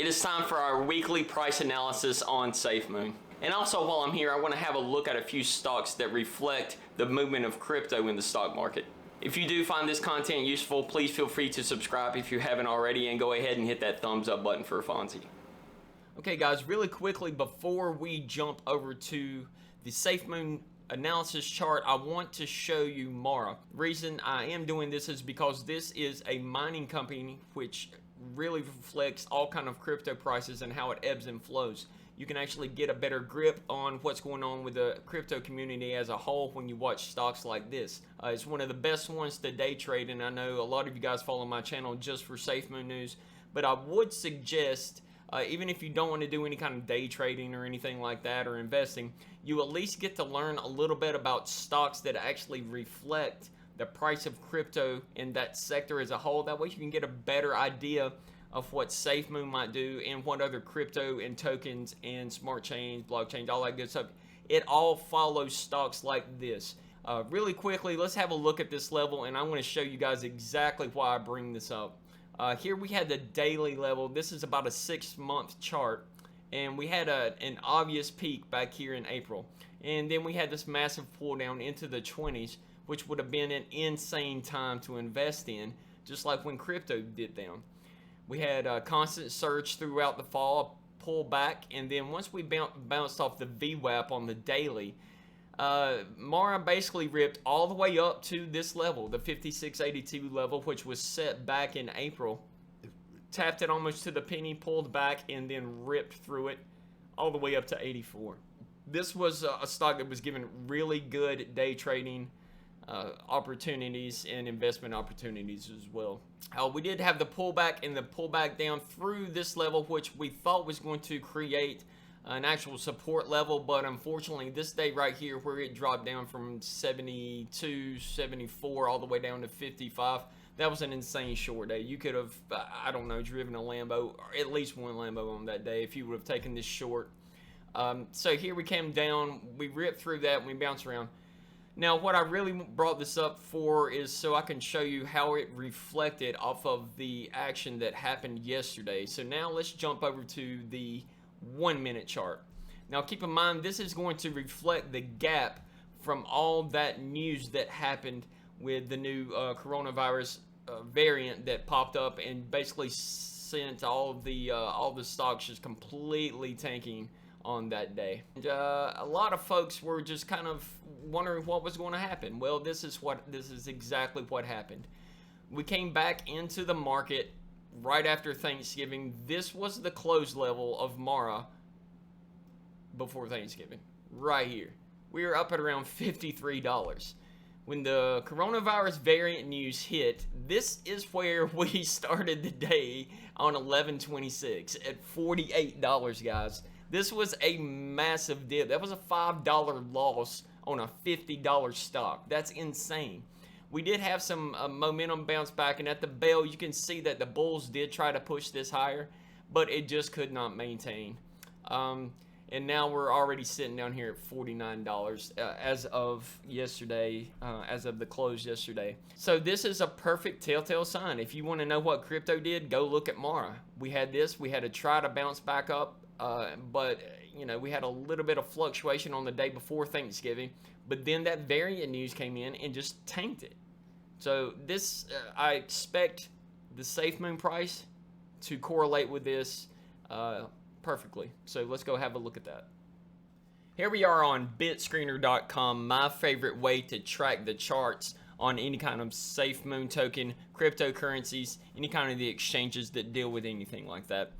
it is time for our weekly price analysis on Safemoon. And also while I'm here, I want to have a look at a few stocks that reflect the movement of crypto in the stock market. If you do find this content useful, please feel free to subscribe if you haven't already, and go ahead and hit that thumbs up button for Fonzie. Okay guys, really quickly before we jump over to the Safemoon analysis chart, I want to show you Mara. The reason I am doing this is because this is a mining company which really reflects all kind of crypto prices and how it ebbs and flows. You can actually get a better grip on what's going on with the crypto community as a whole when you watch stocks like this. It's one of the best ones to day trade, and I know a lot of you guys follow my channel just for Safemoon news, but I would suggest, even if you don't want to do any kind of day trading or anything like that or investing, you at least get to learn a little bit about stocks that actually reflect the price of crypto in that sector as a whole. That way you can get a better idea of what Safemoon might do and what other crypto and tokens and smart chains, blockchains, all that good stuff. It all follows stocks like this. Really quickly, let's have a look at this level, and I'm going to show you guys exactly why I bring this up. Here we had the daily level. This is about a 6-month chart, and we had an obvious peak back here in April, and then we had this massive pull down into the 20s, which would have been an insane time to invest in, just like when crypto did down. We had a constant surge throughout the fall, pull back, and then once we bounced off the VWAP on the daily, Mara basically ripped all the way up to this level, the 5682 level, which was set back in April. Tapped it almost to the penny, pulled back, and then ripped through it all the way up to 84. This was a stock that was given really good day trading opportunities and investment opportunities as well. We did have the pullback and the pullback down through this level, which we thought was going to create an actual support level, but unfortunately this day right here where it dropped down from 72, 74 all the way down to 55, that was an insane short day. You could have, I don't know, driven a Lambo, or at least one Lambo on that day if you would have taken this short. So here we came down, we ripped through that, and we bounced around. Now, what I really brought this up for is so I can show you how it reflected off of the action that happened yesterday. So now let's jump over to the 1-minute chart. Now, keep in mind, this is going to reflect the gap from all that news that happened with the new coronavirus variant that popped up and basically sent all the stocks just completely tanking on that day. And, a lot of folks were just kind of wondering what was going to happen. Well, this is exactly what happened. We came back into the market right after Thanksgiving. This was the close level of Mara before Thanksgiving, right here. We were up at around $53. When the coronavirus variant news hit, this is where we started the day on 11/26 at $48, guys. This was a massive dip. That was a $5 loss on a $50 stock. That's insane. We did have some momentum bounce back, and at the bell you can see that the bulls did try to push this higher, but it just could not maintain. And now we're already sitting down here at $49 as of yesterday, as of the close yesterday. So this is a perfect telltale sign. If you want to know what crypto did, go look at Mara. We had this. We had to try to bounce back up. But you know, we had a little bit of fluctuation on the day before Thanksgiving, but then that variant news came in and just tanked it. So this, I expect the Safemoon price to correlate with this perfectly. So let's go have a look at that. Here we are on bitscreener.com, my favorite way to track the charts on any kind of Safemoon token, cryptocurrencies, any kind of the exchanges that deal with anything like that.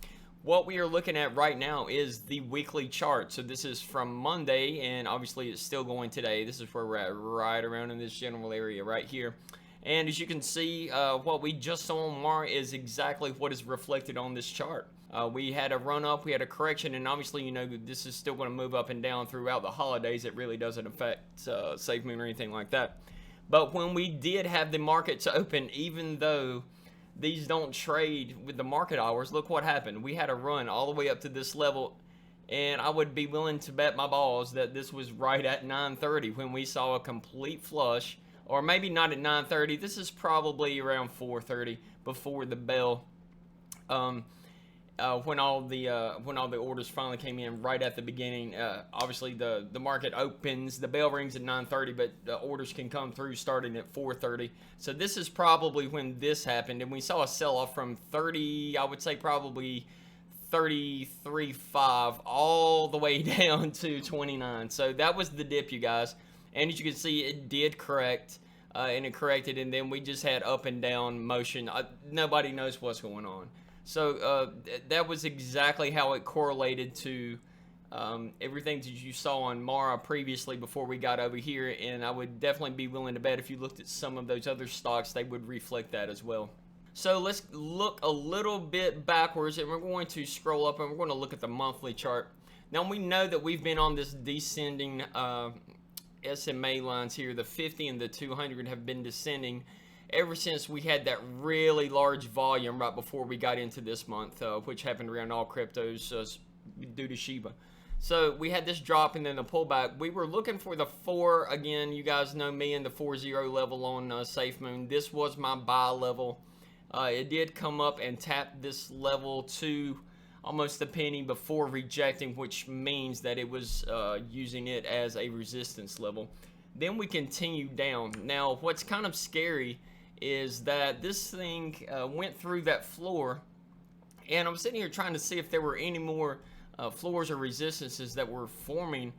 What we are looking at right now is the weekly chart. So this is from Monday, and obviously it's still going today. This is where we're at, right around in this general area right here. And as you can see, what we just saw on Mara is exactly what is reflected on this chart. We had a run up, we had a correction, and obviously, you know, this is still going to move up and down throughout the holidays. It really doesn't affect Safemoon or anything like that. But when we did have the markets open, even though these don't trade with the market hours, look what happened. We had a run all the way up to this level, and I would be willing to bet my balls that this was right at 9:30 when we saw a complete flush, or maybe not at 9:30. This is probably around 4:30 before the bell. when all the orders finally came in right at the beginning. Obviously, the market opens, the bell rings at 9:30, but the orders can come through starting at 4:30. So this is probably when this happened, and we saw a sell-off from 30, I would say probably 33.5 all the way down to 29. So that was the dip, you guys. And as you can see, it did correct, and it corrected, and then we just had up and down motion. Nobody knows what's going on. So that was exactly how it correlated to everything that you saw on Mara previously before we got over here, and I would definitely be willing to bet if you looked at some of those other stocks, they would reflect that as well. So let's look a little bit backwards, and we're going to scroll up, and we're going to look at the monthly chart. Now we know that we've been on this descending SMA lines here. The 50 and the 200 have been descending ever since we had that really large volume right before we got into this month, which happened around all cryptos due to Shiba. So we had this drop and then a pullback. We were looking for the 4, again, you guys know me, and the 4.0 level on Safemoon. This was my buy level. It did come up and tap this level to almost a penny before rejecting, which means that it was using it as a resistance level. Then we continued down. Now, what's kind of scary is that this thing went through that floor, and I'm sitting here trying to see if there were any more floors or resistances that were forming,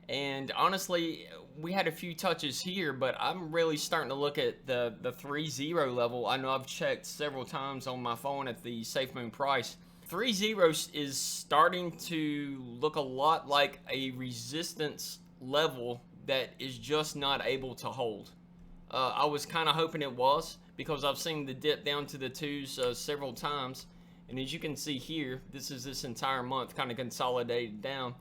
and honestly we had a few touches here, but I'm really starting to look at the 3.0 level. I know I've checked several times on my phone at the Safemoon price. 3.0 is starting to look a lot like a resistance level that is just not able to hold. I was kind of hoping it was, because I've seen the dip down to the 2s several times, and as you can see here, this is this entire month kind of consolidated down.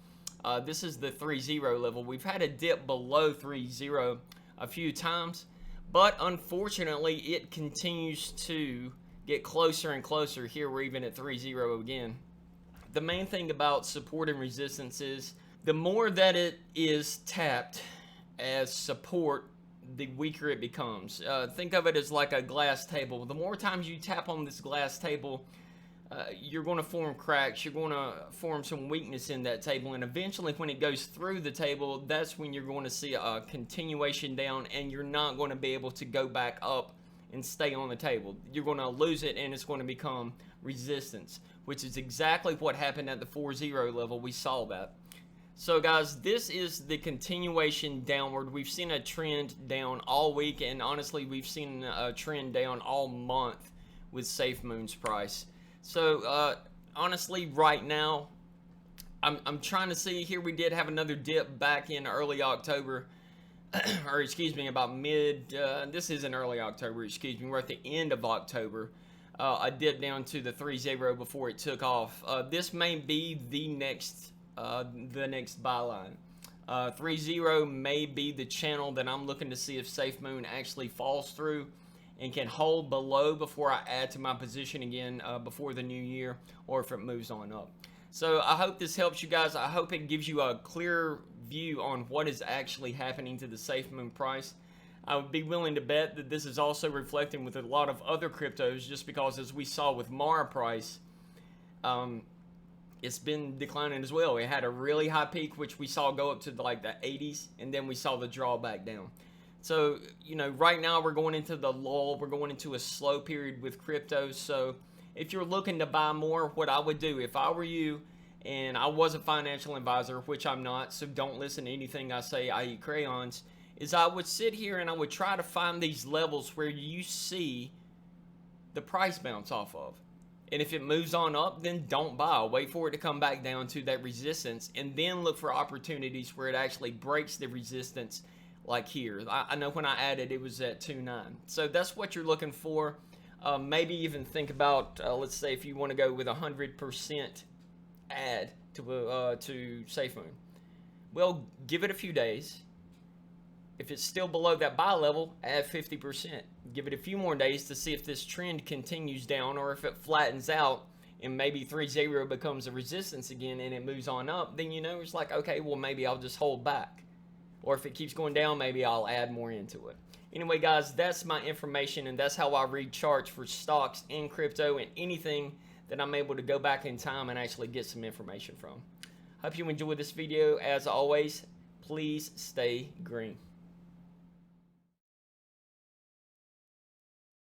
This is the 3.0 level. We've had a dip below 3.0 a few times, but unfortunately it continues to get closer and closer. Here we're even at 3.0 again. The main thing about support and resistance is the more that it is tapped as support, the weaker it becomes. Think of it as like a glass table. The more times you tap on this glass table, you're going to form cracks, you're going to form some weakness in that table, and eventually when it goes through the table, that's when you're going to see a continuation down, and you're not going to be able to go back up and stay on the table. You're going to lose it, and it's going to become resistance, which is exactly what happened at the 4.0 level. We saw that. So guys, this is the continuation downward. We've seen a trend down all week, and honestly we've seen a trend down all month with Safemoon's price. So honestly right now I'm trying to see here. We did have another dip back in early October, or excuse me, about mid, this isn't early October, excuse me, we're at the end of October. I dipped down to the 3.0 before it took off. This may be the next byline. 3.0 may be the channel that I'm looking to see if Safemoon actually falls through and can hold below before I add to my position again before the new year, or if it moves on up. So I hope this helps you guys. I hope it gives you a clear view on what is actually happening to the Safemoon price. I would be willing to bet that this is also reflecting with a lot of other cryptos, just because as we saw with Mara price, it's been declining as well. It had a really high peak, which we saw go up to like the 80s, and then we saw the drawback down. So, you know, right now we're going into the lull. We're going into a slow period with cryptos. So if you're looking to buy more, what I would do if I were you, and I was a financial advisor, which I'm not, so don't listen to anything I say, I eat crayons, is I would sit here and I would try to find these levels where you see the price bounce off of. And if it moves on up, then don't buy. Wait for it to come back down to that resistance, and then look for opportunities where it actually breaks the resistance, like here. I know when I added, it was at 2.9. So that's what you're looking for. Maybe even think about, let's say if you want to go with 100% add to Safemoon. Well, give it a few days. If it's still below that buy level, add 50%. Give it a few more days to see if this trend continues down, or if it flattens out and maybe 3.0 becomes a resistance again and it moves on up, then you know it's like, okay, well maybe I'll just hold back. Or if it keeps going down, maybe I'll add more into it. Anyway guys, that's my information, and that's how I read charts for stocks in crypto and anything that I'm able to go back in time and actually get some information from. Hope you enjoyed this video. As always, please stay green.